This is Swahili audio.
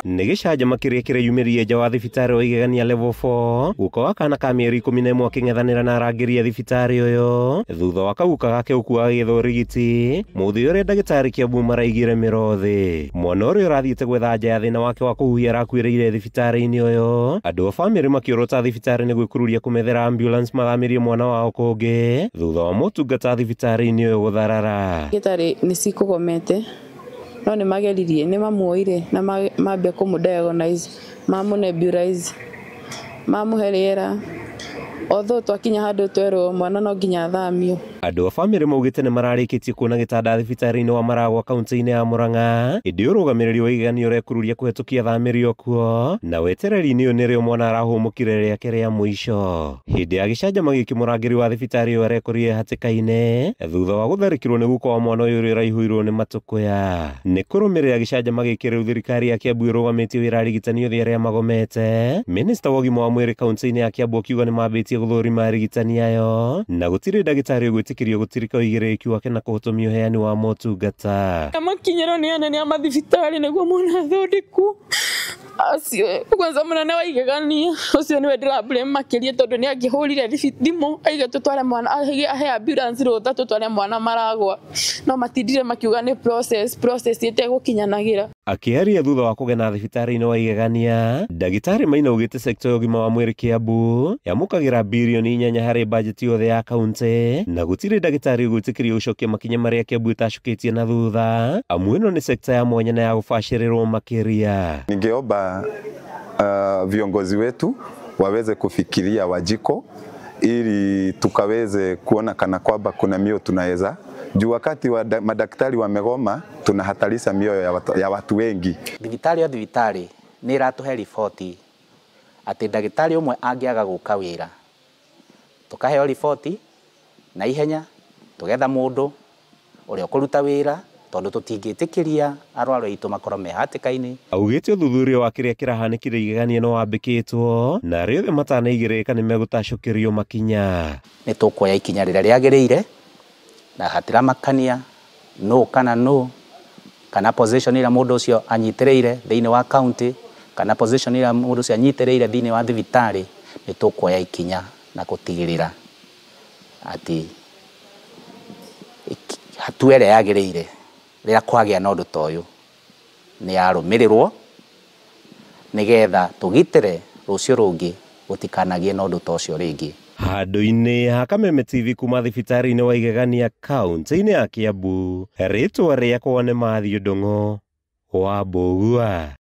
Nigishaja makiria kireyumirie nja wa thibitari wa igegania level 4 guka wa kana ka mieri 11 aking'ethanira na arangĩri a thibitari uyu thutha wa kaguka gake gũkua gagĩetha ũrigiti mũthĩ ũrĩa ndagĩtarĩ Kiambu maraigire mĩro mwana ũrĩa ũrathiĩte gwetha nja ya thĩna wake wa kũhuhia arakuĩrĩire thibitari-inĩ ũyũ andũ a bamĩrĩ makĩũrũta thibitari nĩ gwĩkururia kũmethera ambulance mathamĩrie mwana wao kũngĩ thutha wa motungata thibitari-inĩ ũyũ gũtharara gĩtarĩ nĩ cikũgomete no nĩ mageririe nĩ mamuoire na mambia kũmũdiagnose mamũnebulize mamũhe rĩera although twakinya handũ twerwo mwana no nginya athamio. Andũ a bamĩrĩ maugĩte nĩ mararĩkĩtie kuona gĩtanda thibitari-inĩ wa Maragwa kaunti-inĩ ya Murang'a ĩndĩ ũrũgamĩrĩri wa igegania ũrekururia kũhetũkia thamĩrio kuo na wetereri-inĩ ũyũ nĩrĩo mwana arahũmũkire rĩake rĩa mũico hĩndĩ ya gĩcanjama gĩkĩ mũrangĩri wa thibitari ũyũ arekorire hatĩka-inĩ thutha wa gũtharĩkĩrwo nĩ guka wa mwana ũyũ ũrĩa ũraihũirwo nĩ matũkũya nĩ kũrũmĩrĩra gĩcanjama gĩkĩ rĩu thirikari ya Kiambu ĩrũgamĩtie wĩra arigitani othe arĩa magomete minista wa ũgima wa mwĩrĩ kaunti-inĩ ya Kiambu akiuga nĩ mambĩtie gũthũrima arigitani ayo na gũtirĩ ndagĩtarĩ gwĩtĩkĩrio gũtirika ũigĩrĩrĩki wake na kũhotomia ũheani wa motungata amakinyĩrwo nĩ anene a mathibitarĩ nĩguo mwana athondekwo acio kwanza mũnene wa igegania ũcio nĩwe ndĩrablame makĩria tondũ nĩ angĩhũrire thimũ aige tũtware mwana ahe ambulance rũtha tũtware mwana Maragwa no matindire makiuga nĩ process ĩtegũkinyanagĩra. Akĩaria thutha wa kũgena thibitari-inĩ wa igegania ndagĩtarĩ Maina augĩte sekta ya ũgima wa mwĩrĩ Kiambu yamũkagĩra birioni 8 harĩ bajeti yothe ya kaunti na gũtirĩ ndagĩtarĩ gwĩtĩkĩrio gũcokia makinya marĩa Kiambu ĩtacukĩtie na thutha amu ĩno nĩ sekta ya mwanya na ya gũbacĩrĩrwo makĩria. Ningeomba viongozi wetu waweze kufikiria Wajiko ili tukaweze kuona kana kwamba kuna mio tunaweza juu wakati wa madaktari wamegoma tunahatarisha mioyo ya watu wengi. Thibitari nĩ iratũhe riboti atĩ ndagĩtarĩ ũmwe angĩaga gũka wĩra tũkaheo riboti na ihenya tũgetha mũndũ ũrĩa ũkũruta wĩra tondũ tũtingĩtĩkĩria arwaru aitũ makorwo me hatĩka-inĩ. Augĩte ũthuthuria wa kĩrĩa kĩrahanĩkire igegania no wambĩkĩtwo na arĩa othe matanaigĩrĩka nĩ megũtacũkĩrio makinya. Nĩ tũkuoya ikinya rĩrĩa rĩagĩrĩire na hatiramakania no kana position ĩrĩa mũndũ ũcio anyitĩrĩire thĩinĩ wa county kana position ĩrĩa mũndũ ũcio anyitĩrĩire thĩinĩ wa thibitarĩ nĩ tũkuoya ikinya na gũtigĩrĩra atĩ hatua ĩrĩa yagĩrĩire rĩrĩa kwagĩa na ũndũ ta ũyũ nĩ yarũmĩrĩrwo nĩgetha tũgitĩre rũciũ rũngĩ gũtikanagĩe na ũndũ ta ũcio rĩngĩ. Handũ-inĩ ha Kameme TV kuma thibitari-inĩ wa igegania kaunti-inĩ ya Kiambu rĩtwa rĩakwa nĩ Mathiũ Ndung'u wa Mbũgua.